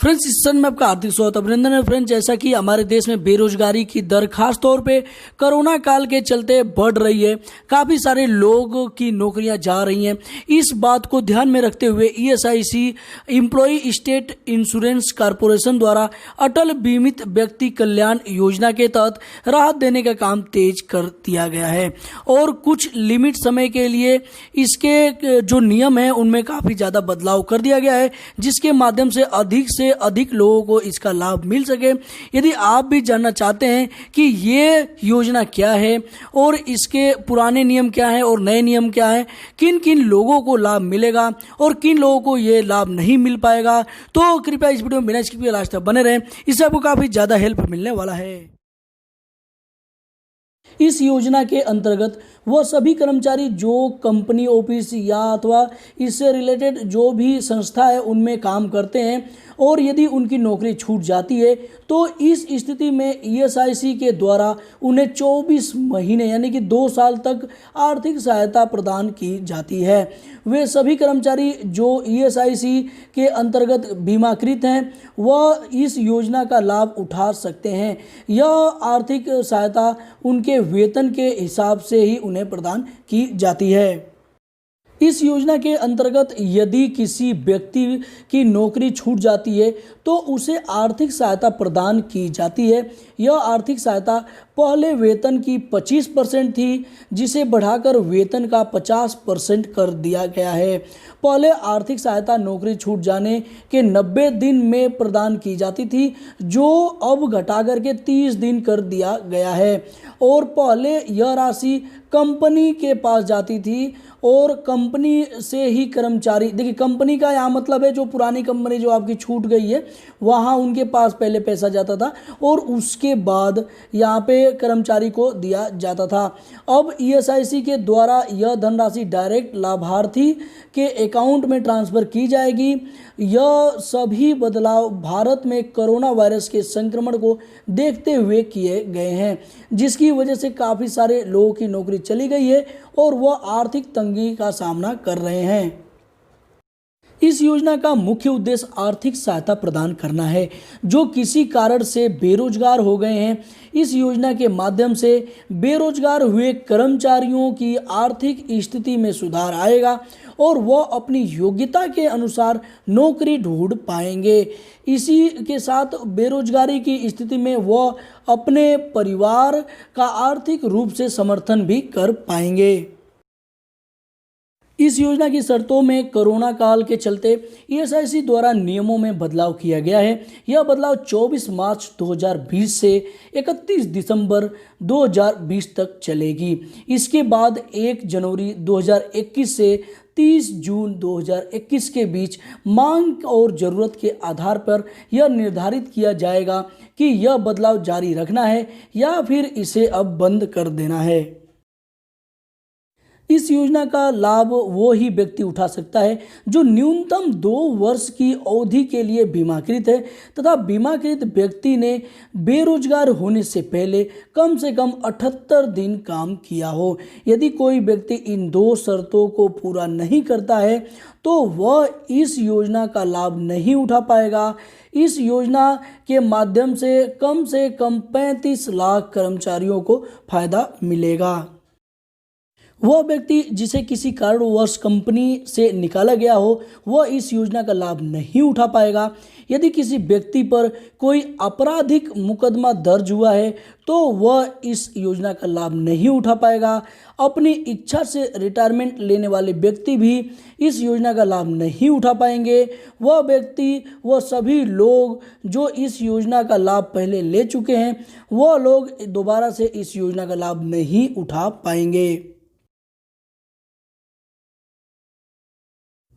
Friends, इस सन में आपका हार्दिक स्वागत अभिनंदन है। फ्रेंड्स, जैसा कि हमारे देश में बेरोजगारी की दर खास तौर पे कोरोना काल के चलते बढ़ रही है, काफ़ी सारे लोगों की नौकरियां जा रही हैं। इस बात को ध्यान में रखते हुए ESIC employ state insurance corporation द्वारा अटल बीमित व्यक्ति कल्याण योजना के तहत राहत देने का काम तेज कर दिया गया है और कुछ लिमिट समय के लिए इसके जो नियम है उनमें काफ़ी ज़्यादा बदलाव कर दिया गया है, जिसके माध्यम से अधिक लोगों को इसका लाभ मिल सके। यदि आप भी जानना चाहते हैं कि ये योजना क्या है और इसके पुराने नियम क्या है और नए नियम क्या है, किन किन लोगों को लाभ मिलेगा और किन लोगों को ये लाभ नहीं मिल पाएगा, तो कृपया इस वीडियो में बिना स्किप किए लास्ट तक बने रहें। इससे आपको काफ़ी ज़्यादा हेल्प मिलने वाला है। इस योजना के अंतर्गत वह सभी कर्मचारी जो कंपनी ऑफिस या अथवा इससे रिलेटेड जो भी संस्था है उनमें काम करते हैं और यदि उनकी नौकरी छूट जाती है तो इस स्थिति में ईएसआईसी के द्वारा उन्हें 24 महीने यानी कि 2 साल तक आर्थिक सहायता प्रदान की जाती है। वे सभी कर्मचारी जो ईएसआईसी के अंतर्गत बीमाकृत हैं वह इस योजना का लाभ उठा सकते हैं। यह आर्थिक सहायता उनके वेतन के हिसाब से ही उन्हें प्रदान की जाती है। इस योजना के अंतर्गत यदि किसी व्यक्ति की नौकरी छूट जाती है तो उसे आर्थिक सहायता प्रदान की जाती है। यह आर्थिक सहायता पहले वेतन की 25% थी, जिसे बढ़ाकर वेतन का 50% कर दिया गया है। पहले आर्थिक सहायता नौकरी छूट जाने के 90 दिन में प्रदान की जाती थी, जो अब घटाकर के 30 दिन कर दिया गया है और पहले यह राशि कंपनी के पास जाती थी और कंपनी से ही कर्मचारी, देखिए कंपनी का यहाँ मतलब है जो पुरानी कंपनी जो आपकी छूट गई है वहाँ उनके पास पहले पैसा जाता था और उसके बाद यहाँ पे कर्मचारी को दिया जाता था। अब ईएसआईसी के द्वारा यह धनराशि डायरेक्ट लाभार्थी के अकाउंट में ट्रांसफ़र की जाएगी। यह सभी बदलाव भारत में कोरोना वायरस के संक्रमण को देखते हुए किए गए हैं, जिसकी वजह से काफ़ी सारे लोगों की नौकरी चली गई है और वह आर्थिक तंगी का सामना कर रहे हैं। इस योजना का मुख्य उद्देश्य आर्थिक सहायता प्रदान करना है जो किसी कारण से बेरोजगार हो गए हैं। इस योजना के माध्यम से बेरोजगार हुए कर्मचारियों की आर्थिक स्थिति में सुधार आएगा और वह अपनी योग्यता के अनुसार नौकरी ढूंढ पाएंगे। इसी के साथ बेरोजगारी की स्थिति में वह अपने परिवार का आर्थिक रूप से समर्थन भी कर पाएंगे। इस योजना की शर्तों में कोरोना काल के चलते ईएसआईसी द्वारा नियमों में बदलाव किया गया है। यह बदलाव 24 मार्च 2020 से 31 दिसंबर 2020 तक चलेगी। इसके बाद 1 जनवरी 2021 से 30 जून 2021 के बीच मांग और ज़रूरत के आधार पर यह निर्धारित किया जाएगा कि यह बदलाव जारी रखना है या फिर इसे अब बंद कर देना है। इस योजना का लाभ वो ही व्यक्ति उठा सकता है जो न्यूनतम 2 वर्ष की अवधि के लिए बीमाकृत है तथा बीमाकृत व्यक्ति ने बेरोजगार होने से पहले कम से कम 78 दिन काम किया हो। यदि कोई व्यक्ति इन 2 शर्तों को पूरा नहीं करता है तो वह इस योजना का लाभ नहीं उठा पाएगा। इस योजना के माध्यम से कम 35 लाख कर्मचारियों को फायदा मिलेगा। वह व्यक्ति जिसे किसी कारणवश कंपनी से निकाला गया हो वह इस योजना का लाभ नहीं उठा पाएगा। यदि किसी व्यक्ति पर कोई आपराधिक मुकदमा दर्ज हुआ है तो वह इस योजना का लाभ नहीं उठा पाएगा। अपनी इच्छा से रिटायरमेंट लेने वाले व्यक्ति भी इस योजना का लाभ नहीं उठा पाएंगे। वह सभी लोग जो इस योजना का लाभ पहले ले चुके हैं वह लोग दोबारा से इस योजना का लाभ नहीं उठा पाएंगे।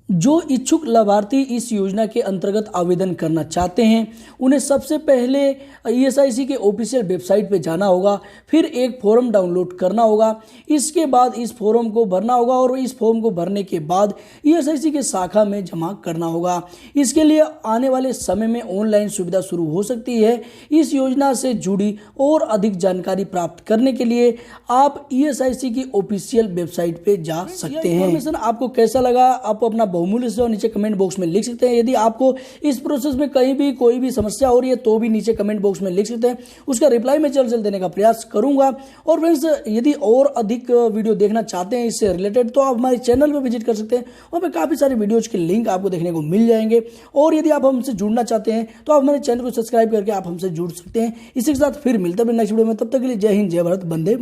जो इच्छुक लाभार्थी इस योजना के अंतर्गत आवेदन करना चाहते हैं उन्हें सबसे पहले ईएसआईसी के ऑफिशियल वेबसाइट पे जाना होगा, फिर एक फॉर्म डाउनलोड करना होगा। इसके बाद इस फॉर्म को भरना होगा और इस फॉर्म को भरने के बाद ईएसआईसी के शाखा में जमा करना होगा। इसके लिए आने वाले समय में ऑनलाइन सुविधा शुरू हो सकती है। इस योजना से जुड़ी और अधिक जानकारी प्राप्त करने के लिए आप ईएसआईसी की ऑफिशियल वेबसाइट पे जा सकते हैं। इन्फॉर्मेशन आपको कैसा लगा, आप अपना बहुमूल्य सुझाव नीचे कमेंट बॉक्स में लिख सकते हैं। यदि आपको इस प्रोसेस में कहीं भी कोई भी समस्या हो रही है तो भी नीचे कमेंट बॉक्स में लिख सकते हैं, उसका रिप्लाई मैं जल्द जल्द देने का प्रयास करूंगा। और फ्रेंड्स, यदि और अधिक वीडियो देखना चाहते हैं इससे रिलेटेड तो आप हमारे चैनल पर विजिट कर सकते हैं, वहाँ पे काफ़ी सारे वीडियोज के लिंक आपको देखने को मिल जाएंगे। और यदि आप हमसे जुड़ना चाहते हैं तो आप हमारे चैनल को सब्सक्राइब करके आप हमसे जुड़ सकते हैं। इसी के साथ फिर मिलते हैं नेक्स्ट वीडियो में, तब तक के लिए जय हिंद, जय भारत, वंदे।